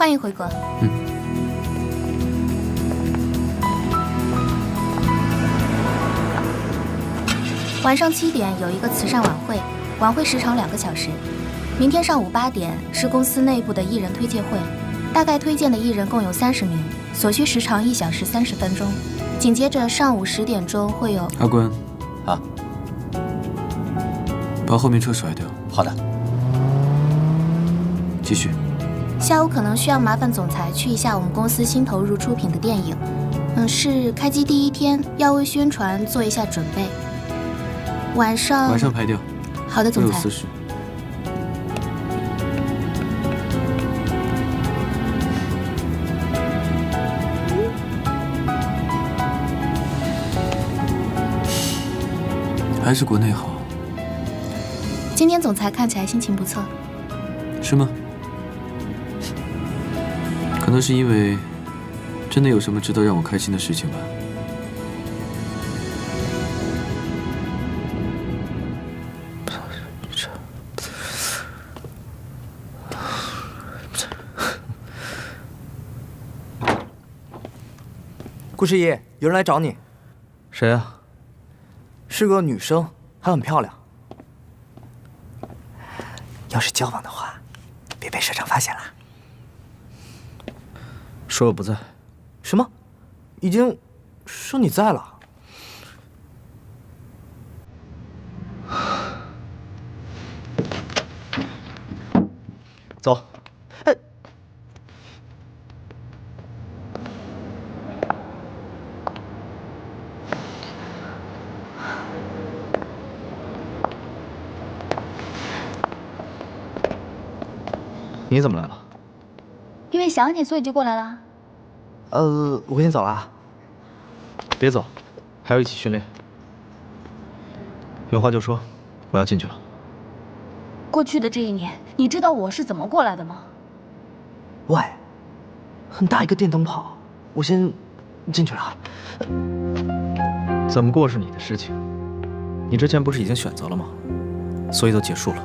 欢迎回阁。晚上7点有一个慈善晚会，晚会时长2个小时。明天上午8点是公司内部的艺人推介会，大概推荐的艺人共有30名，所需时长1小时30分钟。紧接着上午10点钟会有。阿关，啊，把后面车甩掉。好的。继续。下午可能需要麻烦总裁去一下我们公司新投入出品的电影，是开机第1天，要为宣传做一下准备。晚上排掉。好的，总裁。都有40。还是国内好。今天总裁看起来心情不错。是吗？可能是因为真的有什么值得让我开心的事情吧。顾十一，有人来找你。谁啊？是个女生，还很漂亮。要是交往的话，别被社长发现了。说我不在。什么？已经说你在了。走。哎。你怎么来了？因为想你，所以就过来了。我先走了。别走，还要一起训练。有话就说，我要进去了。过去的这1年，你知道我是怎么过来的吗？喂，很大一个电灯泡，我先进去了。怎么过是你的事情，你之前不是已经选择了吗？所以都结束了。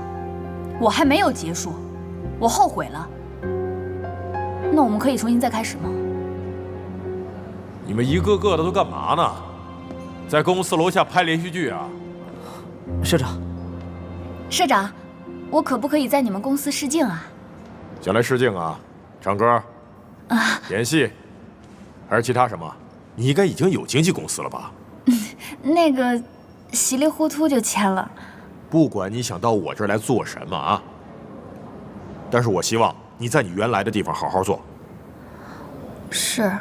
我还没有结束，我后悔了。那我们可以重新再开始吗？你们一个个的都干嘛呢？在公司楼下拍连续剧啊？社长，社长，我可不可以在你们公司试镜啊？想来试镜啊？唱歌？演戏？还是其他什么？你应该已经有经纪公司了吧？那个，稀里糊涂就签了。不管你想到我这儿来做什么啊，但是我希望你在你原来的地方好好做。是。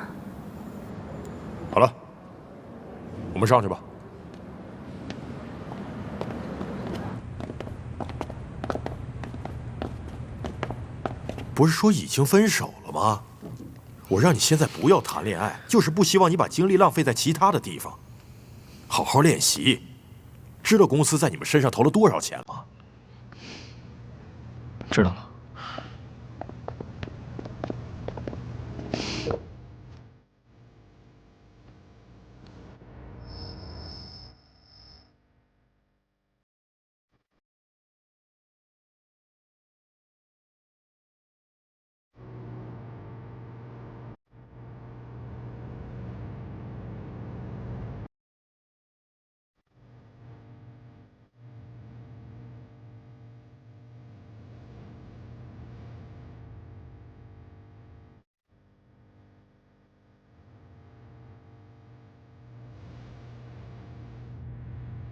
好了，我们上去吧。不是说已经分手了吗？我让你现在不要谈恋爱，就是不希望你把精力浪费在其他的地方。好好练习。知道公司在你们身上投了多少钱吗？知道了。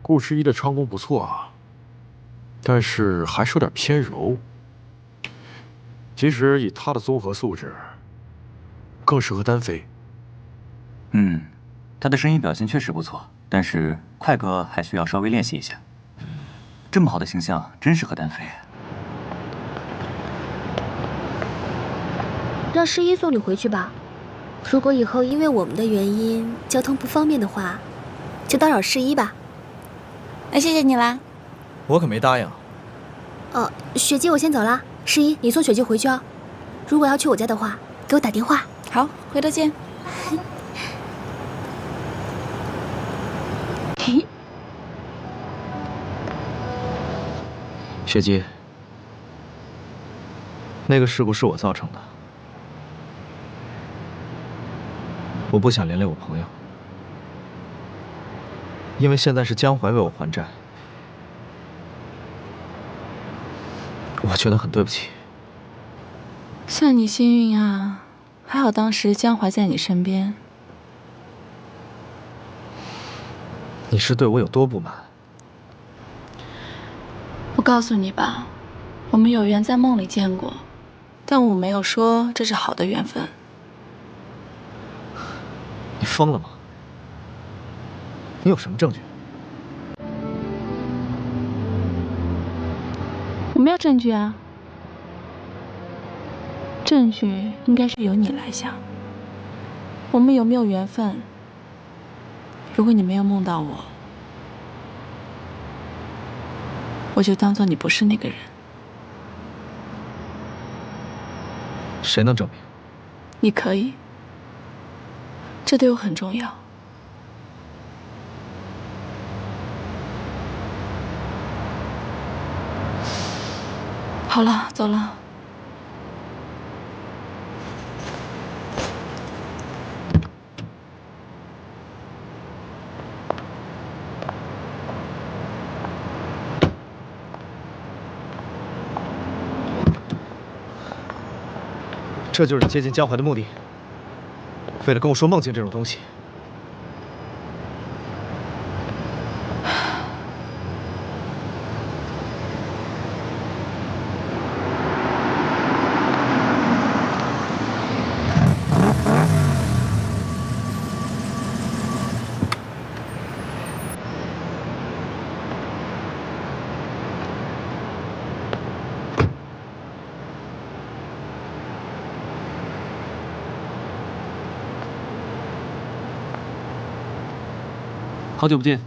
顾十一的唱功不错啊，但是还是有点偏柔。其实以他的综合素质，更适合单飞。他的声音表现确实不错，但是快歌还需要稍微练习一下。这么好的形象，真适合单飞。让十一送你回去吧。如果以后因为我们的原因交通不方便的话，就打扰十一吧。那谢谢你啦。我可没答应。雪姬，我先走了。十一，你送雪姬回去哦。如果要去我家的话，给我打电话。好，回头见。雪姬，那个事故是我造成的，我不想连累我朋友，因为现在是江淮为我还债，我觉得很对不起。算你幸运啊，还好当时江淮在你身边。你是对我有多不满？我告诉你吧，我们有缘在梦里见过，但我没有说这是好的缘分。你疯了吗？你有什么证据？我没有证据啊，证据应该是由你来想。我们有没有缘分？如果你没有梦到我，我就当做你不是那个人。谁能证明？你可以，这对我很重要。好了，走了。这就是你接近江淮的目的，为了跟我说梦境这种东西。好久不见。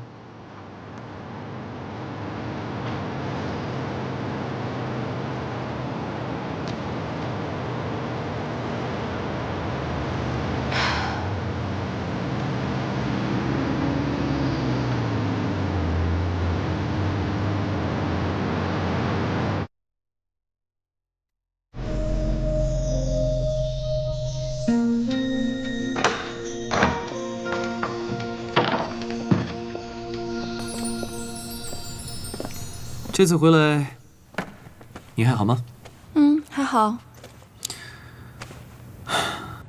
这次回来，你还好吗？还好。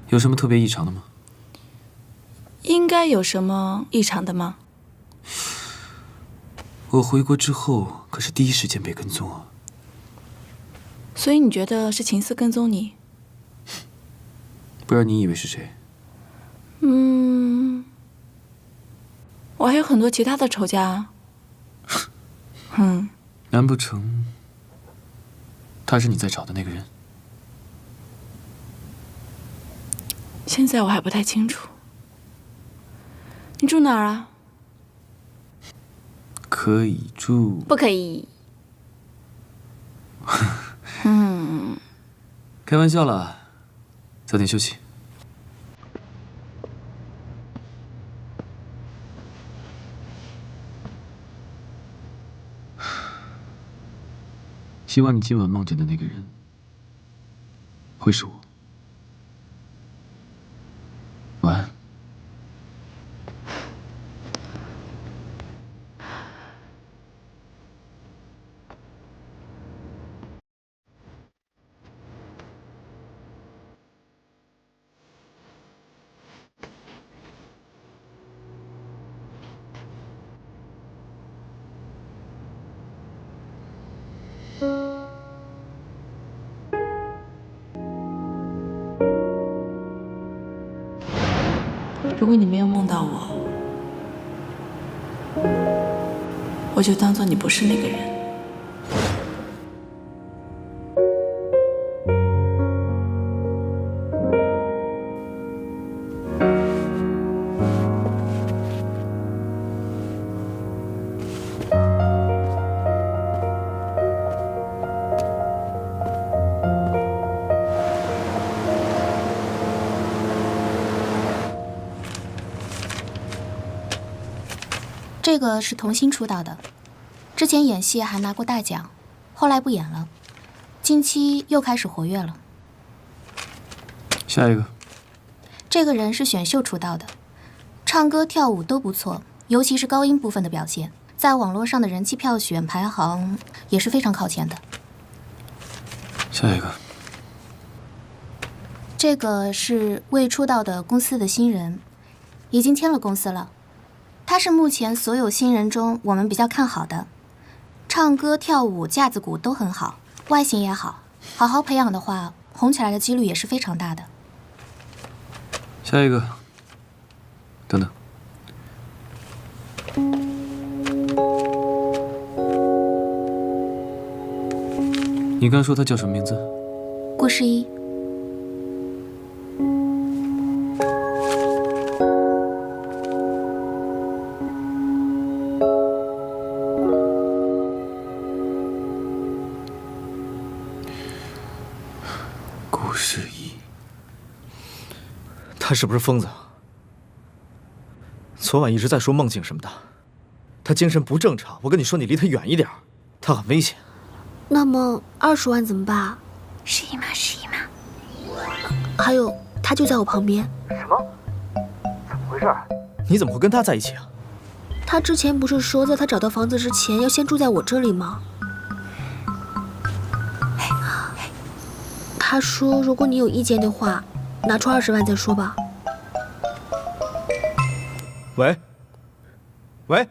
有什么特别异常的吗？应该有什么异常的吗？我回国之后可是第一时间被跟踪啊。所以你觉得是秦四跟踪你？不然你以为是谁？我还有很多其他的仇家啊。难不成他是你在找的那个人？现在我还不太清楚。你住哪儿啊？可以住。不可以。开玩笑啦，早点休息。希望你今晚梦见的那个人会是我。晚安。如果你没有梦到我，我就当做你不是那个人。这个是童星出道的，之前演戏还拿过大奖，后来不演了，近期又开始活跃了。下一个。这个人是选秀出道的，唱歌跳舞都不错，尤其是高音部分的表现，在网络上的人气票选排行也是非常靠前的。下一个。这个是未出道的公司的新人，已经签了公司了。他是目前所有新人中我们比较看好的，唱歌跳舞架子鼓都很好，外形也好，好好培养的话，红起来的几率也是非常大的。下一个。等等。你刚说他叫什么名字？顾诗一。顾诗一。他是不是疯子？昨晚一直在说梦境什么的，他精神不正常。我跟你说，你离他远一点，他很危险。那么20万怎么办？11码，11码。还有，他就在我旁边。什么？怎么回事？你怎么会跟他在一起啊？他之前不是说，在他找到房子之前要先住在我这里吗？他说，如果你有意见的话，拿出20万再说吧。喂，喂。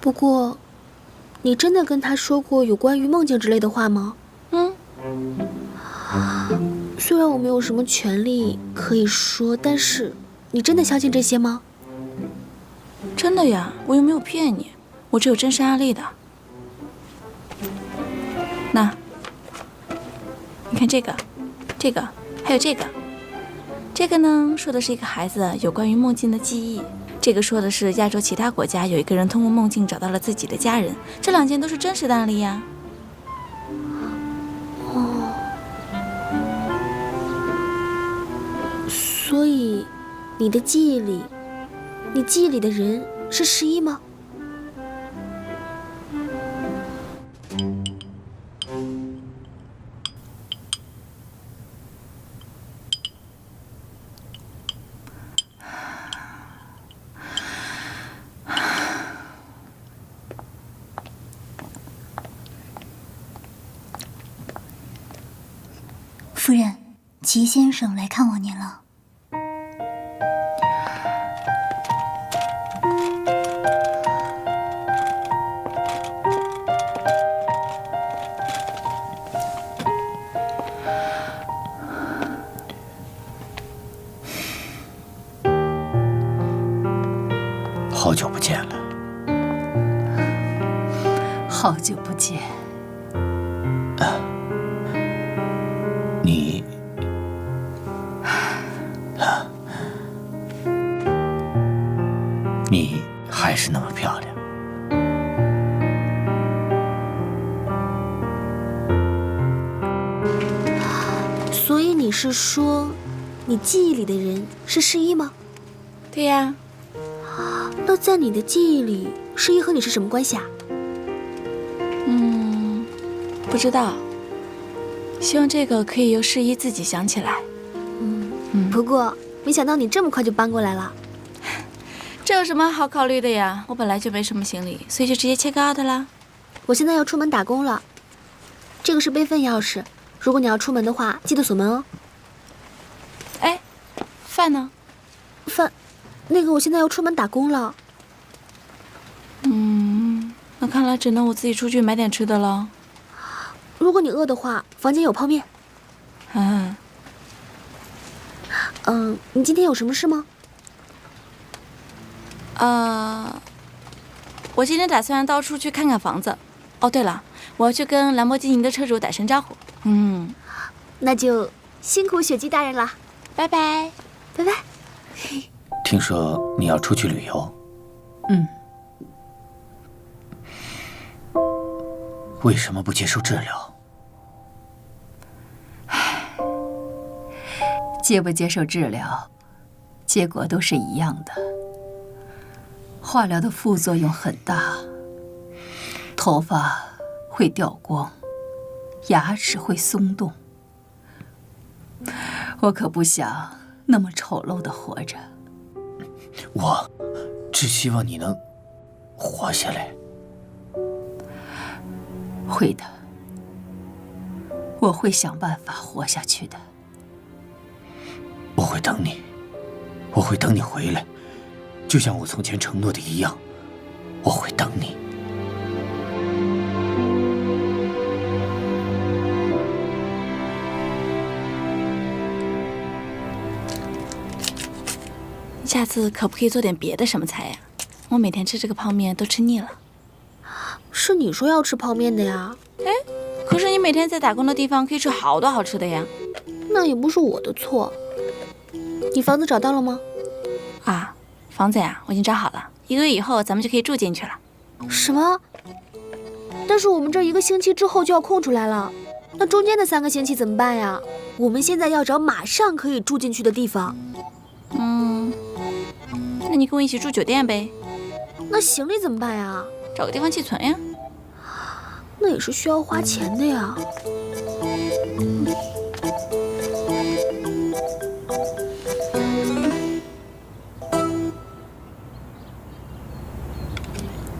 不过，你真的跟他说过有关于梦境之类的话吗？虽然我没有什么权利可以说，但是你真的相信这些吗？真的呀，我又没有骗你，我只有真实案例的。那，你看这个，这个，还有这个。这个呢，说的是一个孩子有关于梦境的记忆。这个说的是亚洲其他国家有一个人通过梦境找到了自己的家人，这2件都是真实的案例呀。哦，所以你的记忆里，你记忆里的人是11吗？夫人，齐先生来看望您了。好久不见了。好久不见。你还是那么漂亮。所以你是说，你记忆里的人是11吗？对呀。那在你的记忆里，11和你是什么关系啊？不知道。希望这个可以由11自己想起来。不过没想到你这么快就搬过来了。这有什么好考虑的呀？我本来就没什么行李，所以就直接check out啦。我现在要出门打工了，这个是备份钥匙，如果你要出门的话，记得锁门哦。哎，饭呢？饭，那个我现在要出门打工了。那看来只能我自己出去买点吃的了。如果你饿的话，房间有泡面。你今天有什么事吗？我今天打算到处去看看房子。哦，对了，我要去跟兰博基尼的车主打声招呼。那就辛苦雪姬大人了，拜拜，拜拜。听说你要出去旅游？为什么不接受治疗？接不接受治疗，结果都是一样的。化疗的副作用很大，头发会掉光，牙齿会松动。我可不想那么丑陋的活着。我只希望你能活下来。会的，我会想办法活下去的。我会等你，我会等你回来，就像我从前承诺的一样，我会等你。下次可不可以做点别的什么菜呀？我每天吃这个泡面都吃腻了。是你说要吃泡面的呀？哎，可是你每天在打工的地方可以吃好多好吃的呀。那也不是我的错。你房子找到了吗？啊，房子呀，我已经找好了，1个月以后咱们就可以住进去了。什么？但是我们这1个星期之后就要空出来了，那中间的3个星期怎么办呀？我们现在要找马上可以住进去的地方。那你跟我一起住酒店呗。那行李怎么办呀？找个地方寄存呀。那也是需要花钱的呀。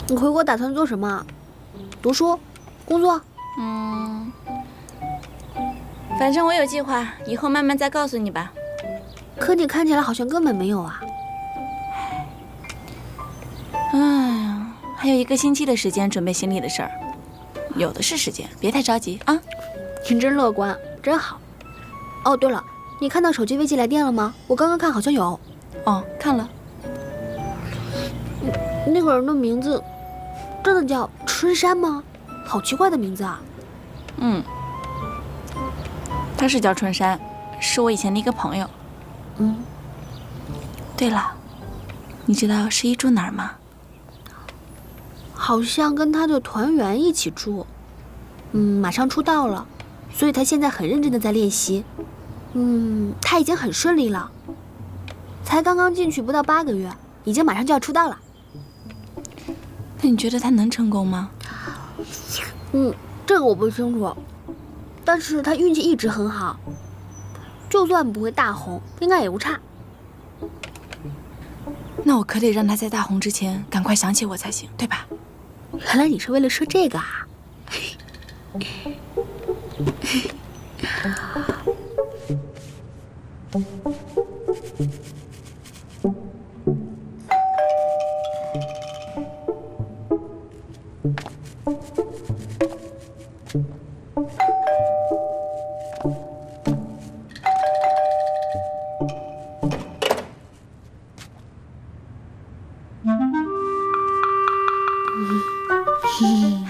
你回国打算做什么？读书？工作？反正我有计划，以后慢慢再告诉你吧。可你看起来好像根本没有啊。还有1个星期的时间准备行李的事儿，有的是时间，别太着急啊。你真乐观，真好。哦，对了，你看到手机未接来电了吗？我刚刚看好像有。哦，看了。那个人的名字真的叫春山吗？好奇怪的名字啊。他是叫春山，是我以前的一个朋友。对了，你知道十一住哪儿吗？好像跟他的团员一起住。马上出道了，所以他现在很认真的在练习。他已经很顺利了，才刚刚进去不到8个月，已经马上就要出道了。那你觉得他能成功吗？这个我不清楚，但是他运气一直很好，就算不会大红，应该也不差。那我可得让他在大红之前赶快想起我才行，对吧？原来你是为了说这个啊！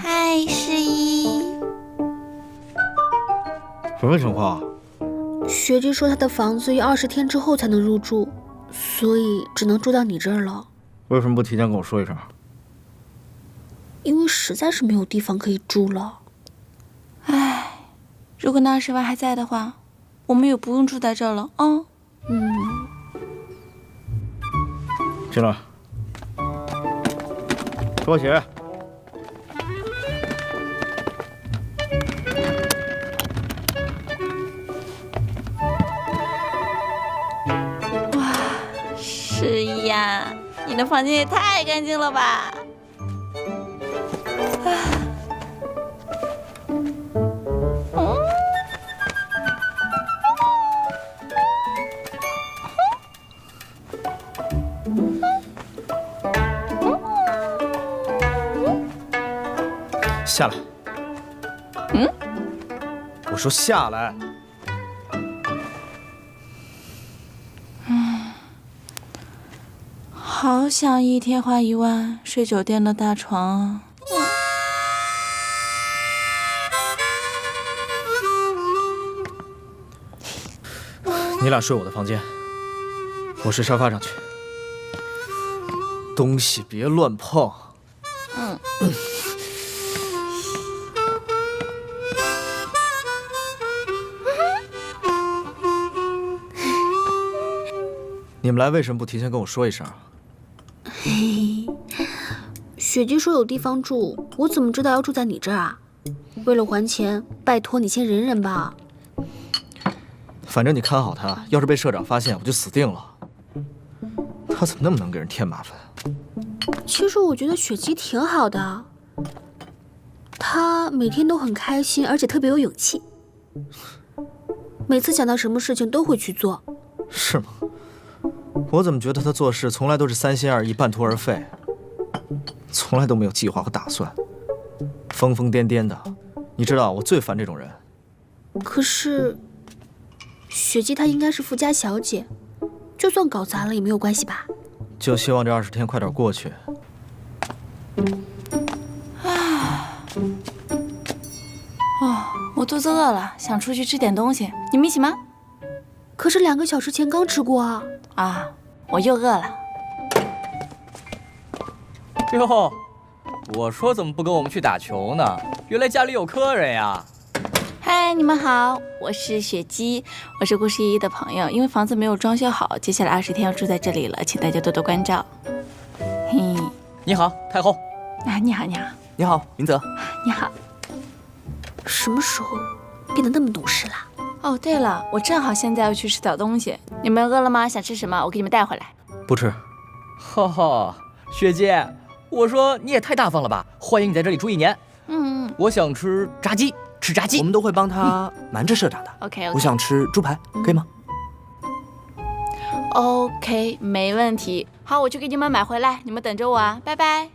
嗨，十一。什么情况？学姐说她的房子要20天之后才能入住，所以只能住到你这儿了。为什么不提前跟我说一声？因为实在是没有地方可以住了。唉，如果那20万还在的话，我们也不用住在这儿了啊。进来，脱鞋。哇，十一呀，你的房间也太干净了吧！下来。我说下来。好想一天花1万睡酒店的大床啊！你俩睡我的房间，我睡沙发上去。东西别乱碰。你们来为什么不提前跟我说一声？雪姬说有地方住，我怎么知道要住在你这儿啊？为了还钱，拜托你先忍忍吧。反正你看好他，要是被社长发现，我就死定了。他怎么那么能给人添麻烦？其实我觉得雪姬挺好的，她每天都很开心，而且特别有勇气。每次想到什么事情都会去做。是吗？我怎么觉得他做事从来都是三心二意、半途而废，从来都没有计划和打算，疯疯癫癫的。你知道，我最烦这种人。可是，雪姬她应该是富家小姐，就算搞砸了也没有关系吧？就希望这20天快点过去。哦，我肚子饿了，想出去吃点东西，你们一起吗？可是2个小时前刚吃过啊！啊，我又饿了。哟，我说怎么不跟我们去打球呢？原来家里有客人呀！嗨，你们好，我是雪姬，我是顾十一的朋友。因为房子没有装修好，接下来20天要住在这里了，请大家多多关照。嘿，你好，太后。啊，你好，你好。你好，明泽。你好。什么时候变得那么懂事了？哦，对了，我正好现在要去吃点东西，你们饿了吗？想吃什么？我给你们带回来。不吃。哈哈，雪姐，我说你也太大方了吧！欢迎你在这里住1年。我想吃炸鸡，吃炸鸡。我们都会帮他瞒着社长的。OK， 我想吃猪排，可以吗？OK， 没问题。好，我去给你们买回来，你们等着我啊，拜拜。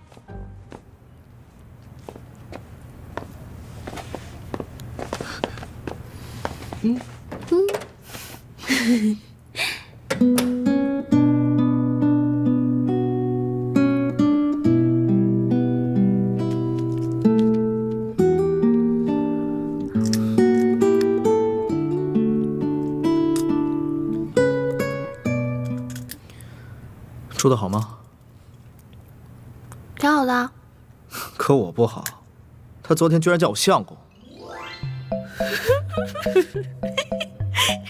住得好吗？挺好的。可我不好，他昨天居然叫我相公。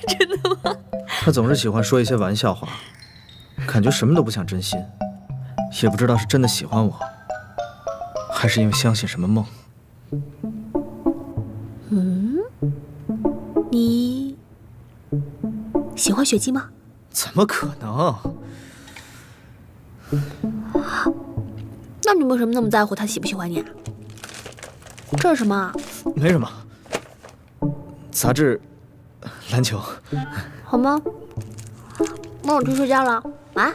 真的吗？他总是喜欢说一些玩笑话，感觉什么都不像真心，也不知道是真的喜欢我，还是因为相信什么梦。你喜欢雪姬吗？怎么可能？那你为什么那么在乎他喜不喜欢你啊？这是什么啊？没什么，杂志，篮球。好吗？那我去睡觉了，晚安。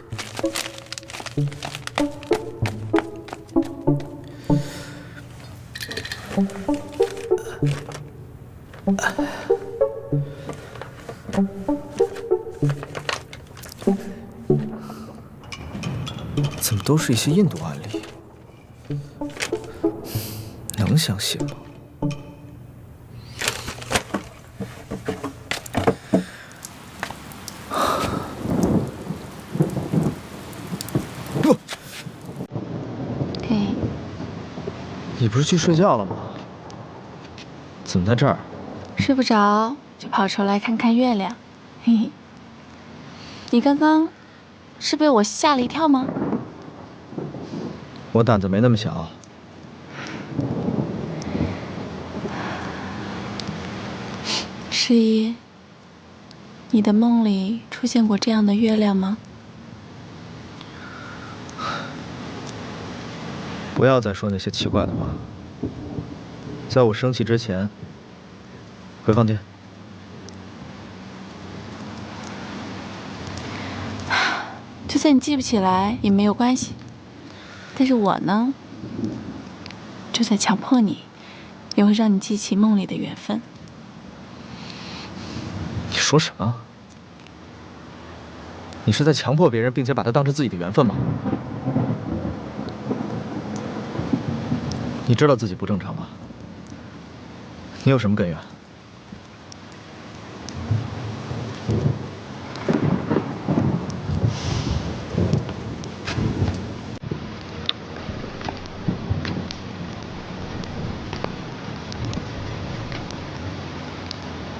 怎么都是一些印度案例？能相信吗？你不是去睡觉了吗？怎么在这儿？睡不着，就跑出来看看月亮。嘿嘿，你刚刚是被我吓了一跳吗？我胆子没那么小。十一，你的梦里出现过这样的月亮吗？不要再说那些奇怪的话。在我生气之前，回房间。就算你记不起来也没有关系，但是我呢，就算强迫你，也会让你记起梦里的缘分。你说什么？你是在强迫别人，并且把它当成自己的缘分吗？你知道自己不正常吗？你有什么根源？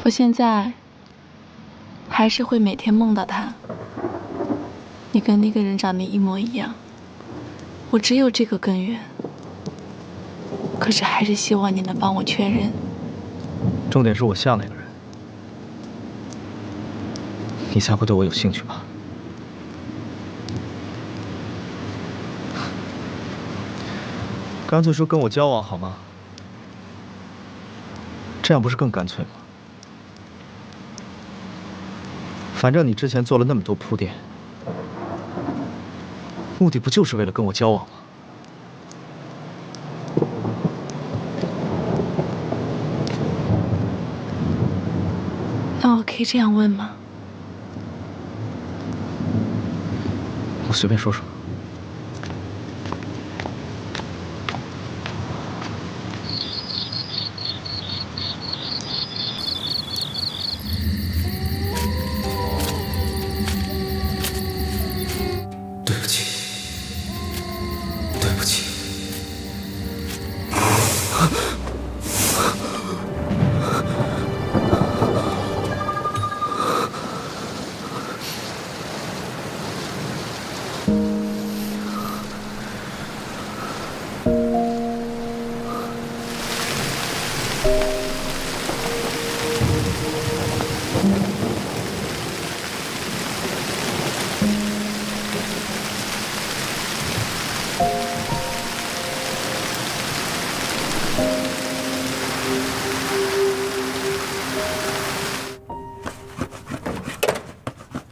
我现在还是会每天梦到他，你跟那个人长得一模一样，我只有这个根源。可是还是希望你能帮我确认。重点是我像那个人。你才会对我有兴趣吧？干脆说跟我交往好吗？这样不是更干脆吗？反正你之前做了那么多铺垫，目的不就是为了跟我交往吗？那我可以这样问吗？我随便说说。对不起，对不起。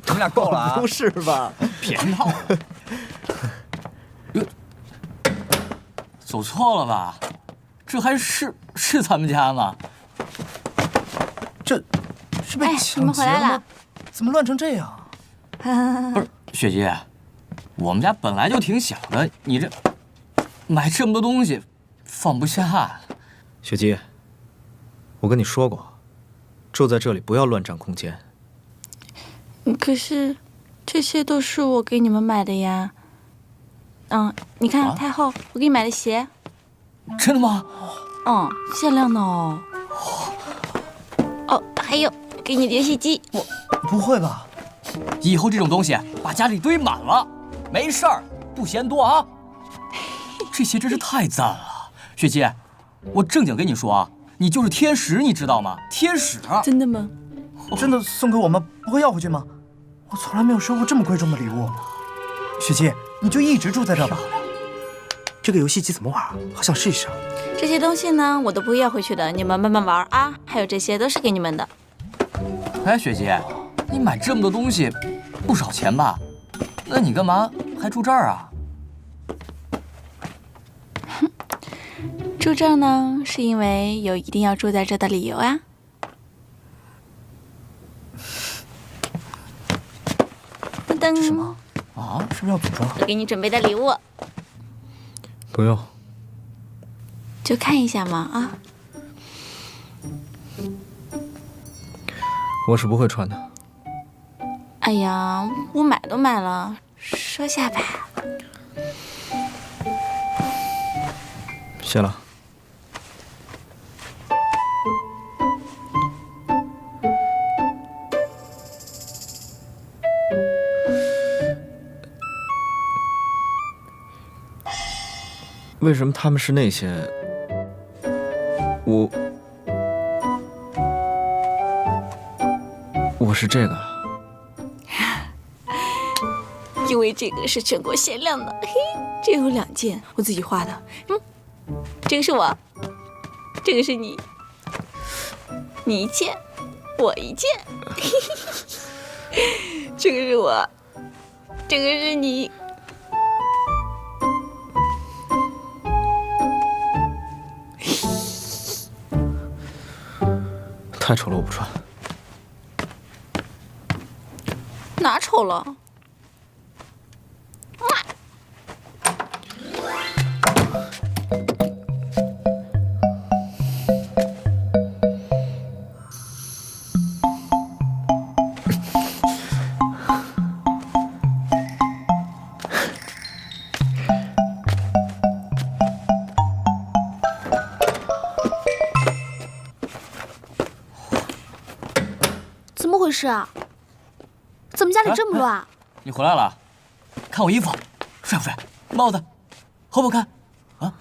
你们俩够了啊！不是吧？别闹！走错了吧？这还是咱们家吗？这是被哎，你抢劫们回来了了吗？怎么乱成这样？不是，雪姬，我们家本来就挺小的，你这买这么多东西，放不下。雪姬，我跟你说过，住在这里不要乱占空间。可是，这些都是我给你们买的呀。你看，太后，我给你买的鞋。真的吗？限量的哦。还有，给你的游戏机。不会吧？以后这种东西把家里堆满了，没事儿，不嫌多啊。这些真是太赞了，雪姬，我正经跟你说啊，你就是天使，你知道吗？天使。真的吗？真的送给我吗？不会要回去吗？我从来没有收过这么贵重的礼物。雪姬，你就一直住在这吧。这个游戏机怎么玩？好想试一试。这些东西呢，我都不会要回去的，你们慢慢玩啊。还有这些都是给你们的。哎，雪姬，你买这么多东西，不少钱吧？那你干嘛还住这儿啊？住这儿呢，是因为有一定要住在这的理由啊。噔噔。什么？啊？是不是要组装？我给你准备的礼物。不用。就看一下嘛啊。我是不会穿的。哎呀，我买都买了，收下吧。谢了。为什么他们是那些？我是这个。因为这个是全国限量的，嘿，这有2件，我自己画的。这个是我，这个是你，你一件，我一件。这个是我，这个是你。太丑了，我不穿。哪丑了？怎么回事啊？怎么家里这么乱？你回来了，看我衣服，帅不帅？帽子，好不好看？啊？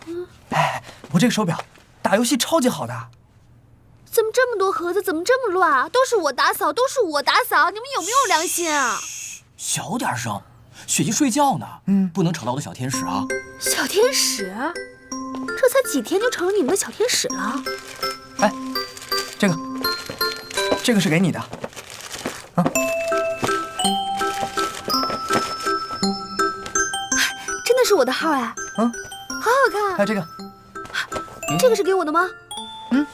哎，我这个手表打游戏超级好的，怎么这么多盒子？怎么这么乱啊？都是我打扫，都是我打扫，你们有没有良心啊？小点声，雪姬睡觉呢，不能吵到我的小天使啊。小天使，这才几天就成了你们的小天使了。哎，这个是给你的，啊。真的是我的号哎，嗯，好好看。还有这个，这个是给我的吗？嗯，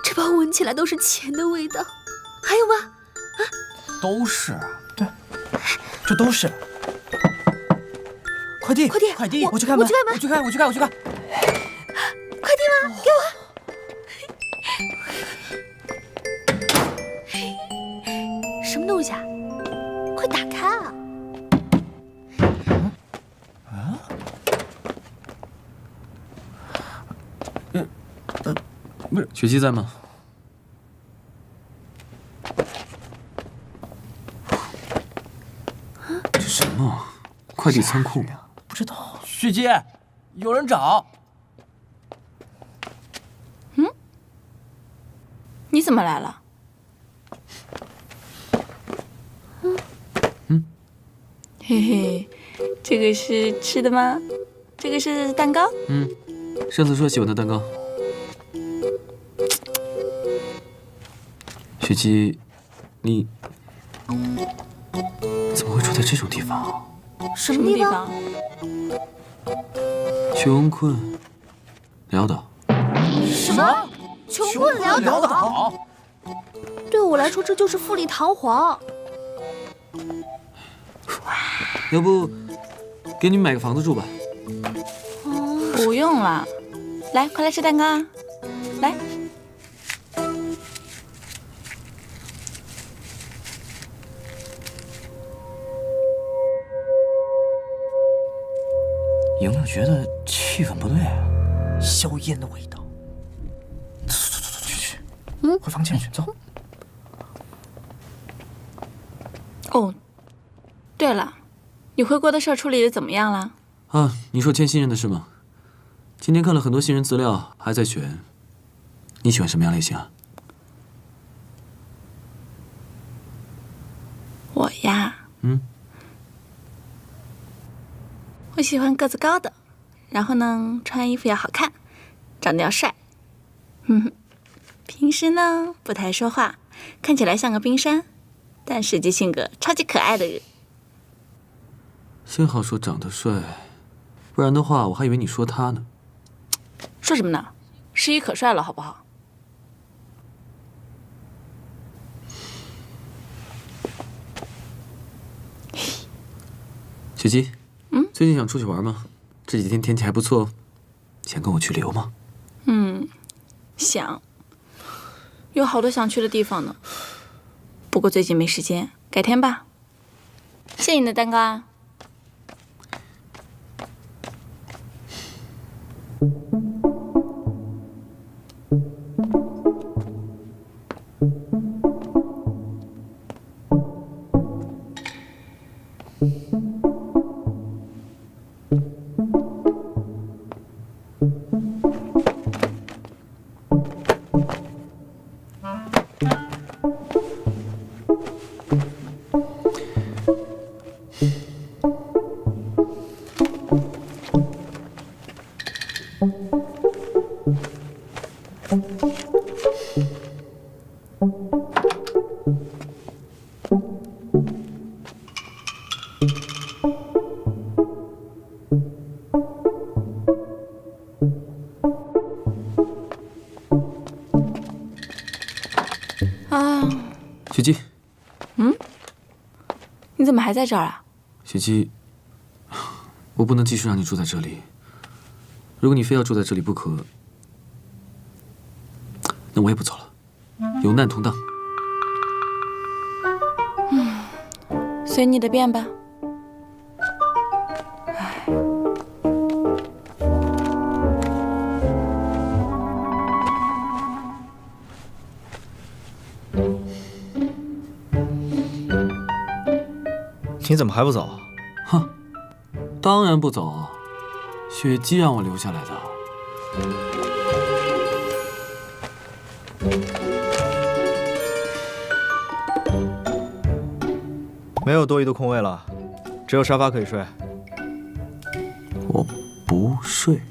这包闻起来都是钱的味道。还有吗？啊，都是。对，这都是。快递，我去开门，我去开。快递吗？给我。什么东西啊？快打开啊！不是，雪姬在吗？这什么？快递仓库？不知道。雪姬，有人找。你怎么来了？嘿嘿，这个是吃的吗？这个是蛋糕。上次说喜欢的蛋糕。雪姬，你怎么会住在这种地方？什么地方？穷困潦倒。什么？穷困潦倒？对我来说，这就是富丽堂皇。要不，给你们买个房子住吧。不用了，来，快来吃蛋糕啊！来。莹莹觉得气氛不对啊，硝烟的味道。走，去，回房间去，走。哦，对了，你回国的事儿处理的怎么样了？啊，你说签新人的事吗？今天看了很多新人资料，还在选。你喜欢什么样类型啊？我呀，我喜欢个子高的，然后呢，穿衣服要好看，长得要帅。平时呢不太说话，看起来像个冰山，但实际性格超级可爱的人。幸好说长得帅，不然的话我还以为你说他呢。说什么呢？诗怡可帅了，好不好？雪姬，最近想出去玩吗？这几天天气还不错，想跟我去旅游吗？想，有好多想去的地方呢。不过最近没时间，改天吧。谢谢你的蛋糕啊。雪姬，你怎么还在这儿啊？雪姬，我不能继续让你住在这里。如果你非要住在这里不可，那我也不走了。有难同当。随你的便吧。你怎么还不走？哼，当然不走，雪姬让我留下来的。没有多余的空位了，只有沙发可以睡。我不睡。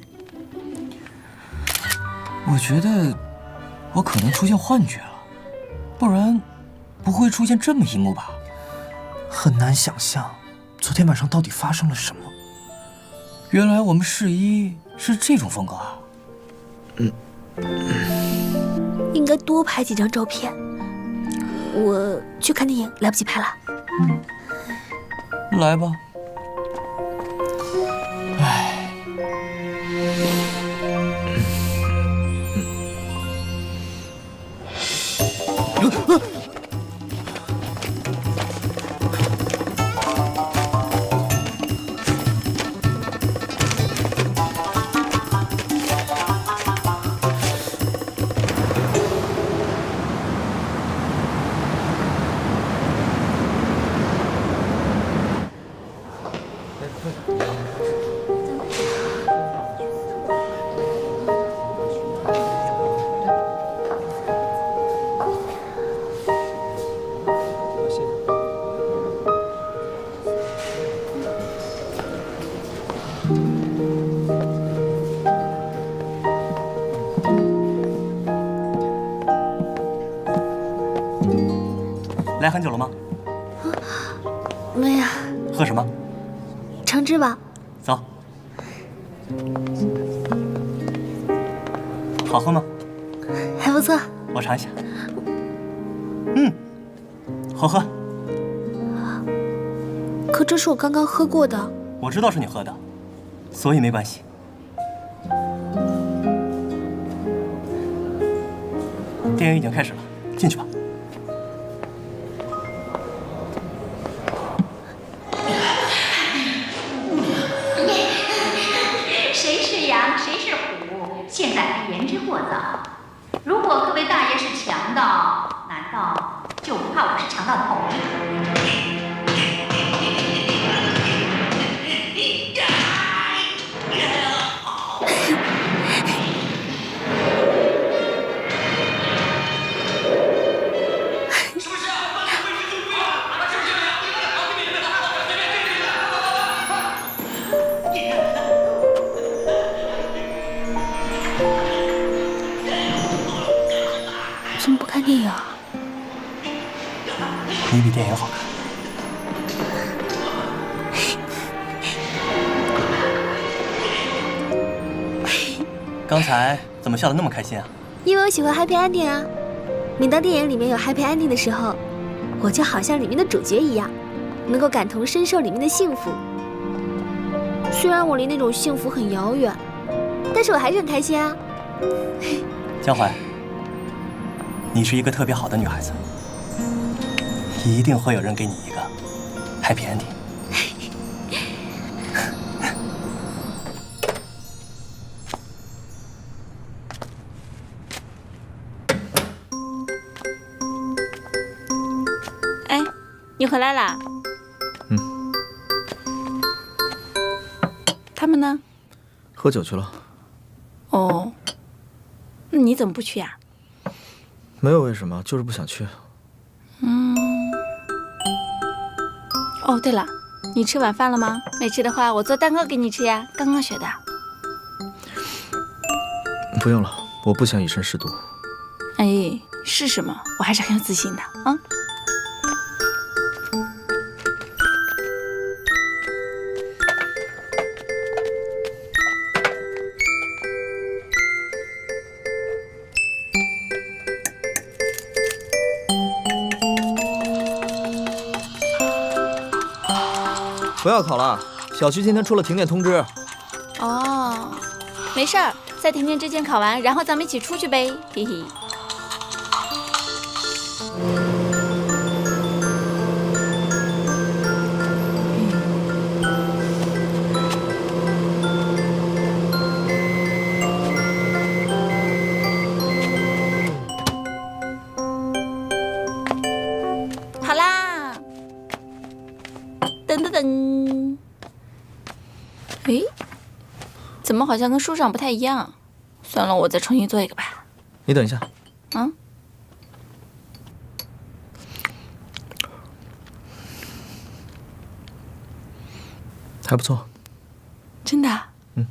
我觉得我可能出现幻觉了，不然不会出现这么一幕吧？很难想象，昨天晚上到底发生了什么。原来我们试衣是这种风格啊！应该多拍几张照片。我去看电影，来不及拍了。来吧。唉，来很久了吗？没呀。喝什么？橙汁吧。走。好喝吗？还不错。我尝一下。好喝。可这是我刚刚喝过的。我知道是你喝的，所以没关系。电影已经开始了，进去吧。谁是羊，谁是虎，现在还言之过早。如果各位大爷是强盗，难道就不怕我是强盗头？怎么不看电影啊？你比电影好看。刚才怎么笑得那么开心啊？因为我喜欢 happy ending 啊。每当电影里面有 happy ending 的时候，我就好像里面的主角一样，能够感同身受里面的幸福。虽然我离那种幸福很遥远，但是我还是很开心啊。江淮，你是一个特别好的女孩子，一定会有人给你一个 happy ending。哎，你回来啦？他们呢？喝酒去了。哦，那你怎么不去呀？没有为什么，就是不想去。哦，对了，你吃晚饭了吗？没吃的话，我做蛋糕给你吃呀，刚刚学的。不用了，我不想以身试毒。哎，是什么？我还是很有自信的啊。不要考了，小区今天出了停电通知。哦，没事儿，在停电之前考完，然后咱们一起出去呗，嘿嘿。好啦，噔噔噔。诶，怎么好像跟书上不太一样？算了，我再重新做一个吧。你等一下。嗯。还不错。真的？嗯。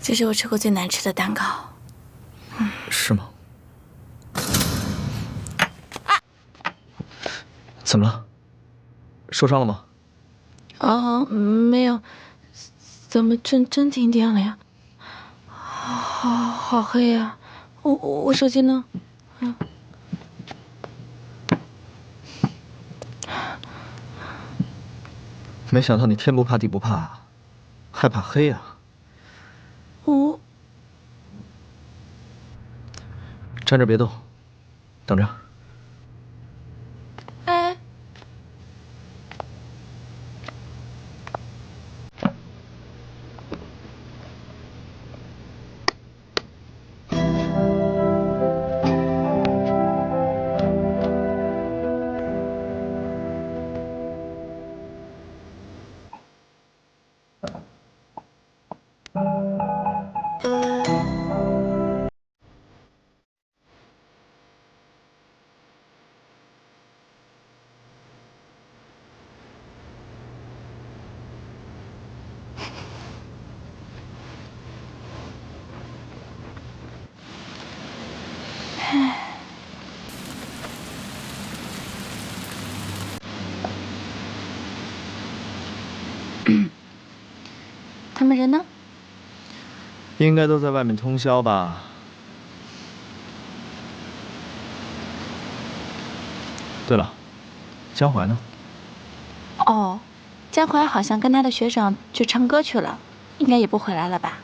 这是我吃过最难吃的蛋糕。是吗？怎么了？受伤了吗？哦，没有。怎么真停电了呀？好黑呀！我手机呢？没想到你天不怕地不怕，还怕黑啊！我站这别动，等着。哎。他们人呢？应该都在外面通宵吧。对了，江淮呢？哦，江淮好像跟他的学长去唱歌去了，应该也不回来了吧？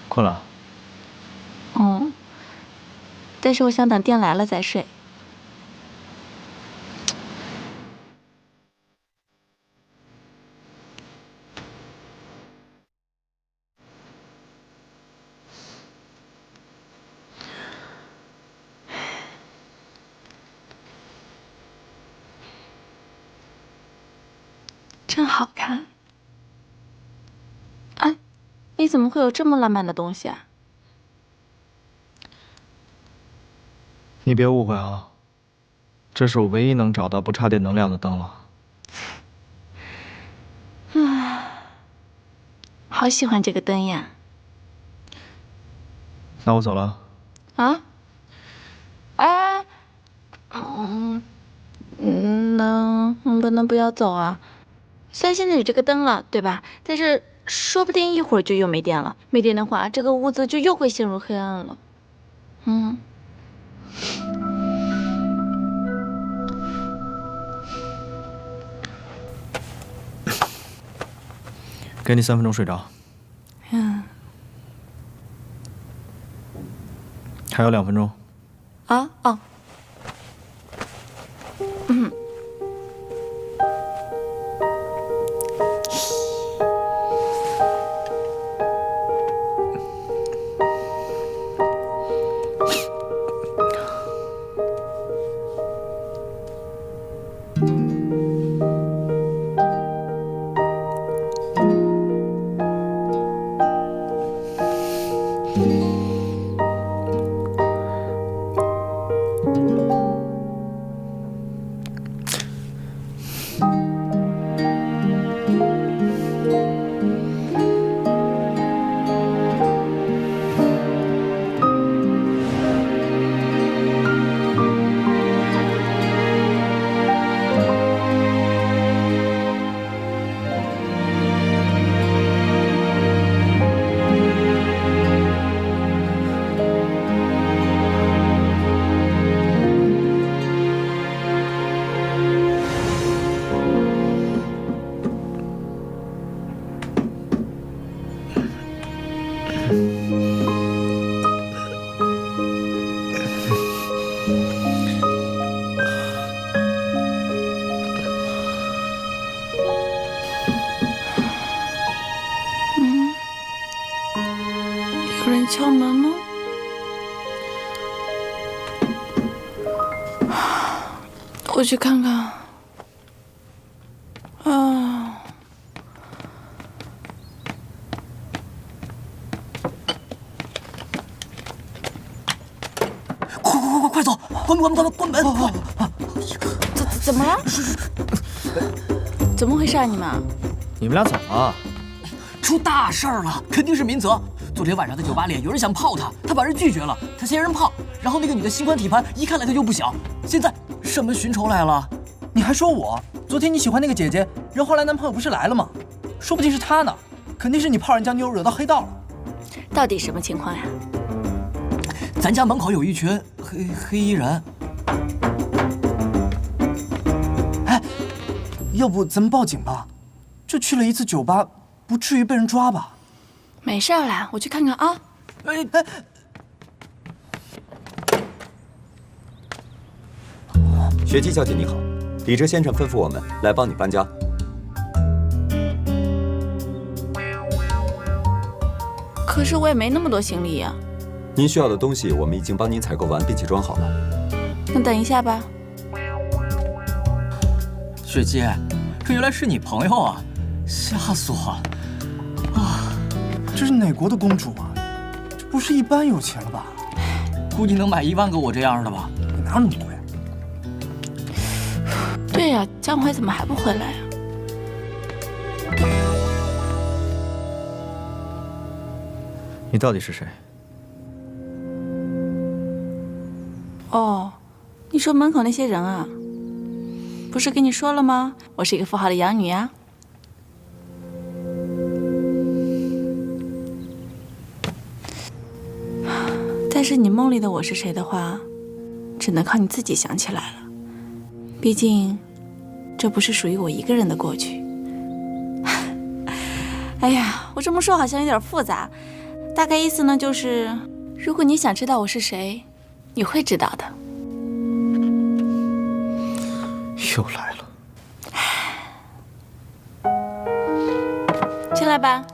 困了？嗯，但是我想等电来了再睡。真好看。哎，你怎么会有这么浪漫的东西啊？你别误会啊，这是我唯一能找到不插电能量的灯了。好喜欢这个灯呀！那我走了。啊？哎，能不能不要走啊？虽然现在有这个灯了，对吧？但是说不定一会儿就又没电了。没电的话，这个屋子就又会陷入黑暗了。给你3分钟睡着。还有2分钟。哦。有人敲门吗？我去看看。啊。快走！关门！怎么了？怎么回事啊？你们？你们俩怎么了？出大事儿了，肯定是民泽。昨天晚上在酒吧里，有人想泡他，他把人拒绝了，他嫌人胖。然后那个女的心宽体盘，一看来头就不小。现在上门寻仇来了。你还说我？昨天你喜欢那个姐姐，人后来男朋友不是来了吗？说不定是他呢，肯定是你泡人家妞惹到黑道了。到底什么情况呀？咱家门口有一群黑衣人。哎，要不咱们报警吧？这去了一次酒吧，不至于被人抓吧？没事啦，我去看看啊。雪姬小姐你好，李哲先生吩咐我们来帮你搬家。可是我也没那么多行李呀。您需要的东西我们已经帮您采购完，并且装好了。那等一下吧。雪姬，这原来是你朋友啊，吓死我了！啊，这是哪国的公主啊？这不是一般有钱了吧？估计能买1万个我这样的吧？哪有那么贵？对呀，江淮怎么还不回来呀？你到底是谁？哦，你说门口那些人啊？不是跟你说了吗？我是一个富豪的养女啊。但是你梦里的我是谁的话，只能靠你自己想起来了。毕竟，这不是属于我一个人的过去。哎呀，我这么说好像有点复杂，大概意思呢就是，如果你想知道我是谁，你会知道的。又来了。进来吧。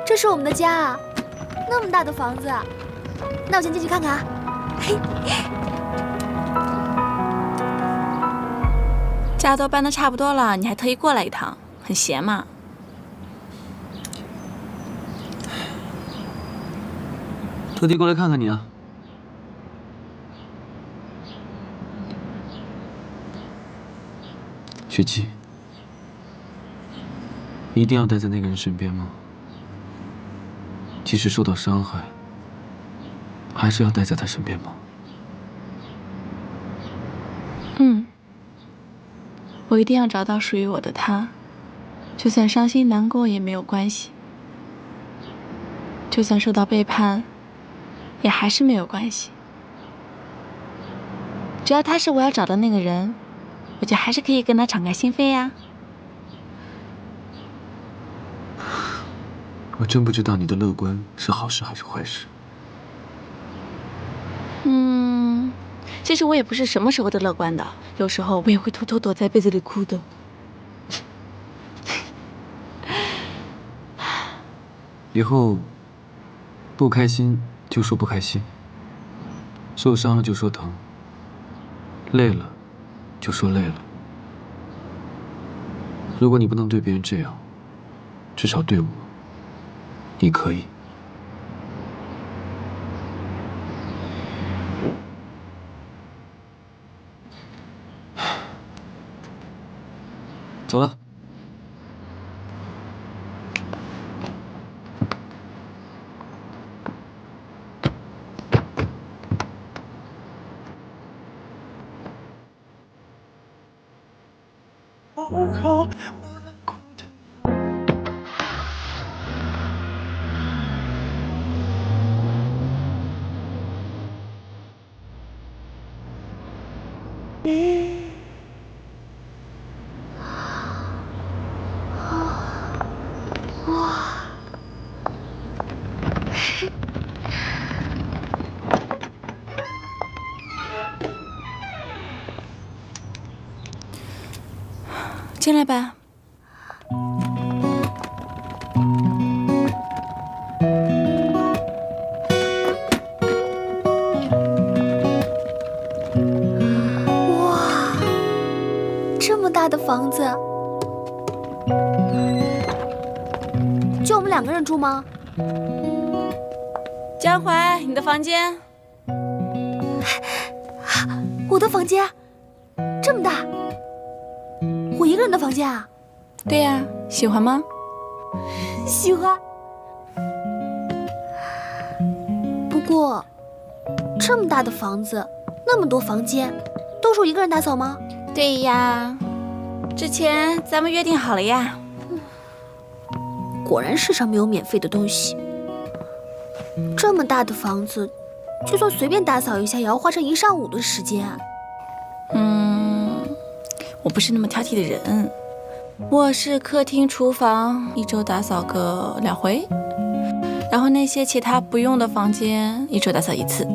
这是我们的家啊，那么大的房子，那我先进去看看啊。嘿，家都搬得差不多了，你还特意过来一趟，很闲嘛。特地过来看看你啊。雪姬，一定要待在那个人身边吗？即使受到伤害，还是要待在他身边吗？我一定要找到属于我的他，就算伤心难过也没有关系，就算受到背叛，也还是没有关系。只要他是我要找的那个人，我就还是可以跟他敞开心扉呀。我真不知道你的乐观是好事还是坏事。其实我也不是什么时候都乐观的，有时候我也会偷偷躲在被子里哭的。以后不开心就说不开心，受伤了就说疼，累了就说累了。如果你不能对别人这样，至少对我，你可以。走了。进来吧。哇，这么大的房子，就我们2个人住吗？江淮，你的房间。我的房间这么大，我一个人的房间啊？对呀，喜欢吗？喜欢。不过，这么大的房子，那么多房间，都是我一个人打扫吗？对呀，之前咱们约定好了呀。果然世上没有免费的东西。这么大的房子，就算随便打扫一下，也要花上1上午的时间。我不是那么挑剔的人，我是客厅、厨房1周打扫个2回，然后那些其他不用的房间1周打扫1次，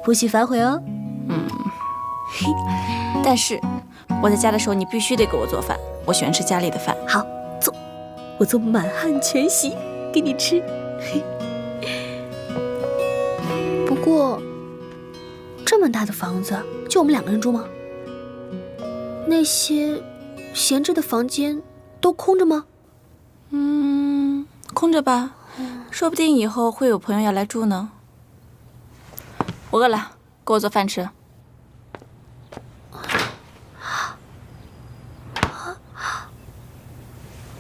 不许反悔哦。但是我在家的时候，你必须得给我做饭，我喜欢吃家里的饭。好，做，我做满汉全席给你吃。不过，这么大的房子，就我们2个人住吗？那些闲置的房间都空着吗？空着吧，说不定以后会有朋友要来住呢。我饿了，给我做饭吃。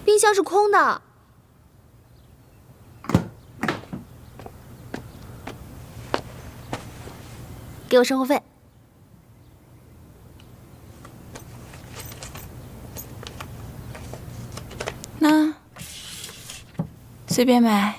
冰箱是空的。给我生活费。那随便买。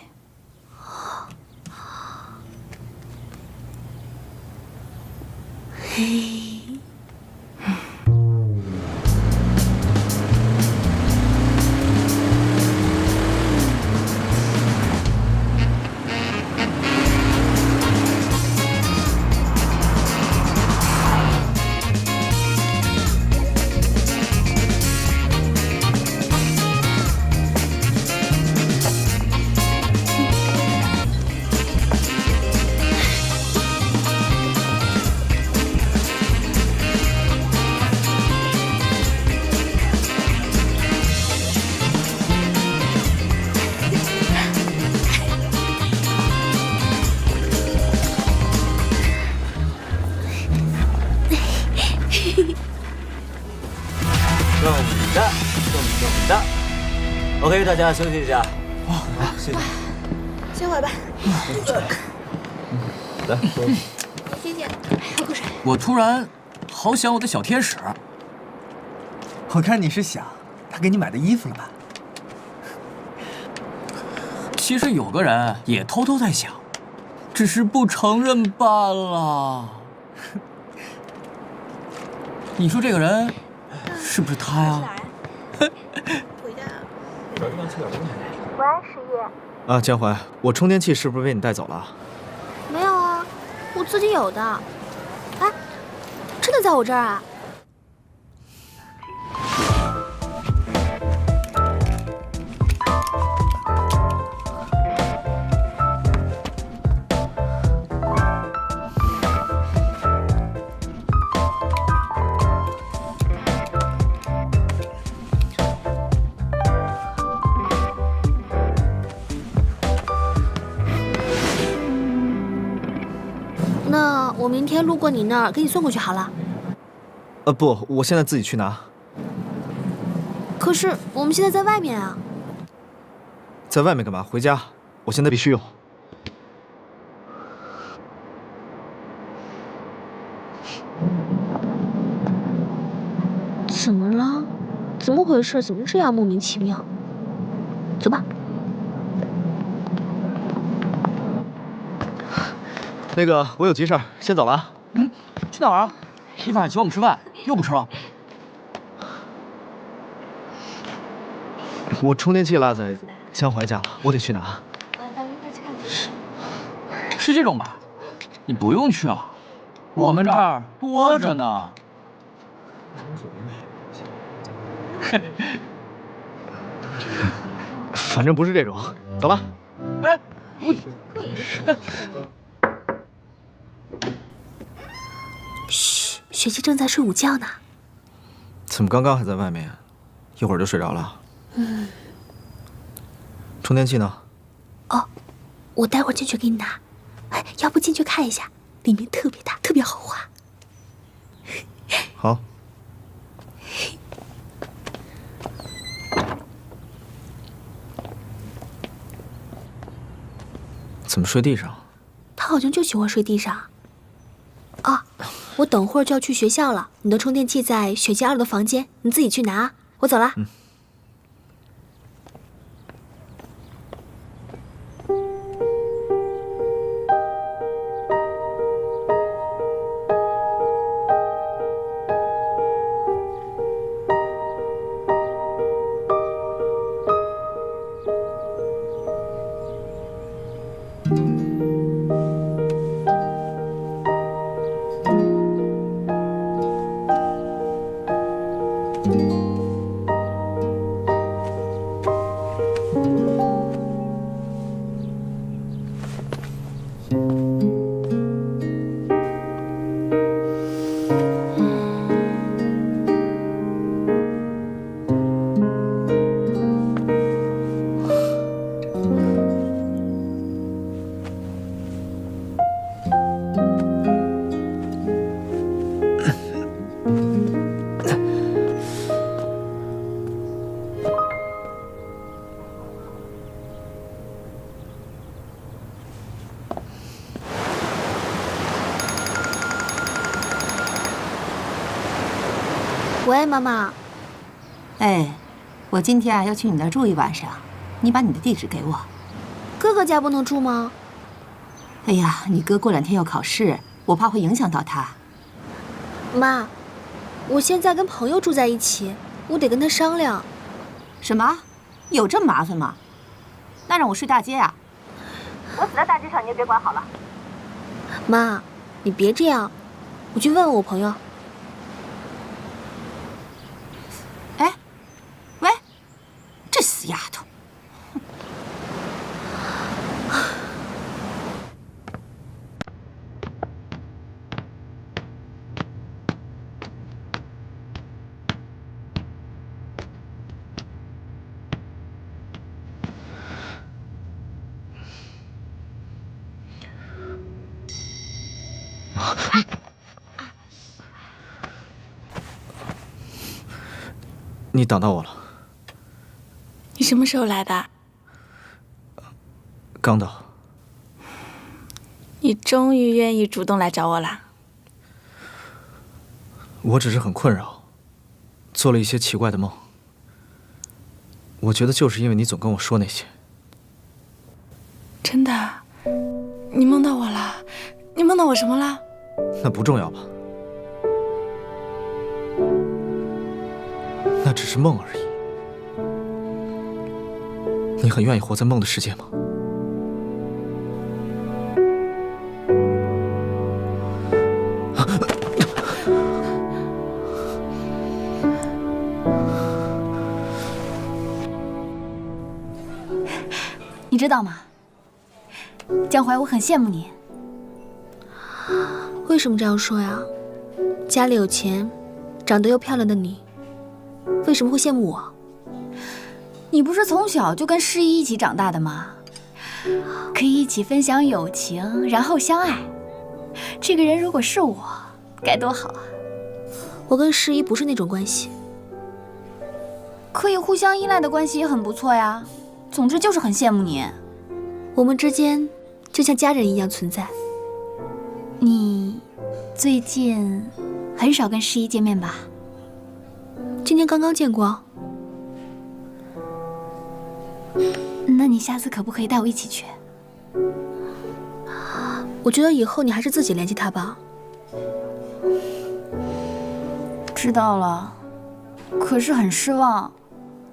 OK， 大家休息一下。好，谢谢。歇会儿吧。来，喝。谢谢，喝口水。我突然好想我的小天使。我看你是想他给你买的衣服了吧？其实有个人也偷偷在想，只是不承认罢了。你说这个人是不是他呀？喂，石业。啊，江淮，我充电器是不是被你带走了？没有啊，我自己有的。哎，真的在我这儿啊？那我明天路过你那儿，给你送过去好了。不，我现在自己去拿。可是我们现在在外面啊。在外面干嘛？回家，我现在必须用。怎么了？怎么回事？怎么这样莫名其妙？走吧。那个，我有急事儿，先走了啊。去哪儿啊？一晚上请我们吃饭，又不吃了。我充电器落在江淮家了，我得去拿。是这种吧？你不用去了，我们这儿多着呢。反正不是这种，走吧。哎，嘘，雪姬正在睡午觉呢。怎么刚刚还在外面，一会儿就睡着了？充电器呢？哦，我待会儿进去给你拿。哎，要不进去看一下，里面特别大，特别豪华。好。怎么睡地上？他好像就喜欢睡地上。啊，我等会儿就要去学校了，你的充电器在雪姬2的房间，你自己去拿。我走了。喂，妈妈。哎，我今天要去你那儿住一晚上，你把你的地址给我。哥哥家不能住吗？哎呀，你哥过2天要考试，我怕会影响到他。妈，我现在跟朋友住在一起，我得跟他商量。什么？有这么麻烦吗？那让我睡大街啊？我死在大街上，你也别管好了。妈，你别这样，我去问问我朋友。哎，喂，这死丫头！你挡到我了。你什么时候来的？刚到。你终于愿意主动来找我啦？我只是很困扰，做了一些奇怪的梦。我觉得就是因为你总跟我说那些。真的？你梦到我了？你梦到我什么了？那不重要吧？那只是梦而已。你很愿意活在梦的世界吗？你知道吗，江淮，我很羡慕你。为什么这样说呀？家里有钱，长得又漂亮的你，为什么会羡慕我？你不是从小就跟诗怡一起长大的吗？可以一起分享友情，然后相爱。这个人如果是我，该多好啊！我跟诗怡不是那种关系。可以互相依赖的关系也很不错呀。总之就是很羡慕你。我们之间就像家人一样存在。你最近很少跟诗怡见面吧？今天刚刚见过。那你下次可不可以带我一起去？我觉得以后你还是自己联系他吧。知道了，可是很失望，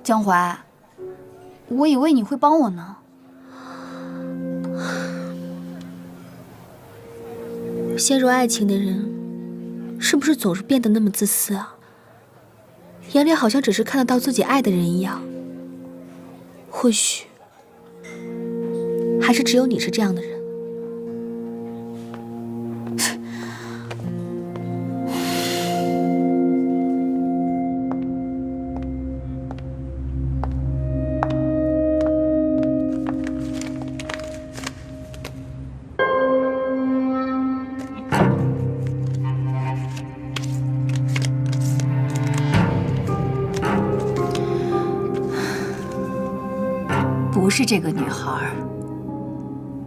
江淮。我以为你会帮我呢。陷入爱情的人，是不是总是变得那么自私啊？眼里好像只是看得到自己爱的人一样。或许，还是只有你是这样的人。不是这个女孩，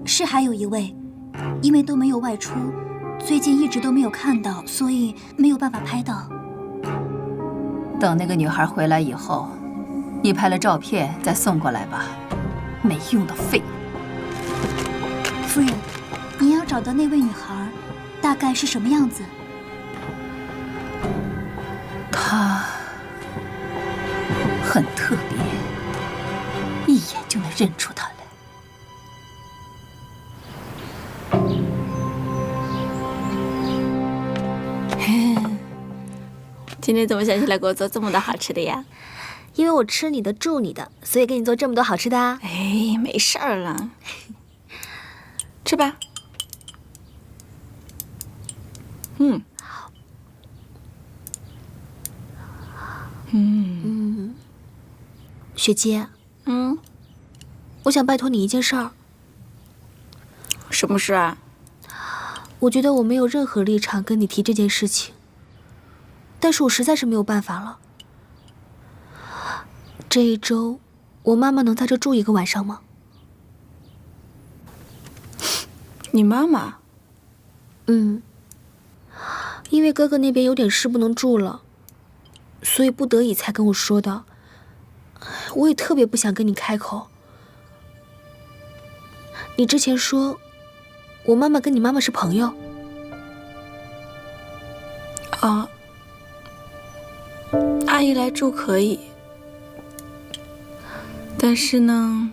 是还有一位，因为都没有外出，最近一直都没有看到，所以没有办法拍到。等那个女孩回来以后，你拍了照片再送过来吧。没用的废物。夫人，你要找的那位女孩，大概是什么样子？她很特别，一眼就能认出她来。今天怎么想起来给我做这么多好吃的呀？因为我吃你的住你的，所以给你做这么多好吃的啊。哎，没事儿了，吃吧。雪姬，我想拜托你一件事儿。什么事啊？我觉得我没有任何立场跟你提这件事情，但是我实在是没有办法了。这一周，我妈妈能在这住一个晚上吗？你妈妈？因为哥哥那边有点事不能住了，所以不得已才跟我说的。我也特别不想跟你开口。你之前说，我妈妈跟你妈妈是朋友。啊，阿姨来住可以，但是呢，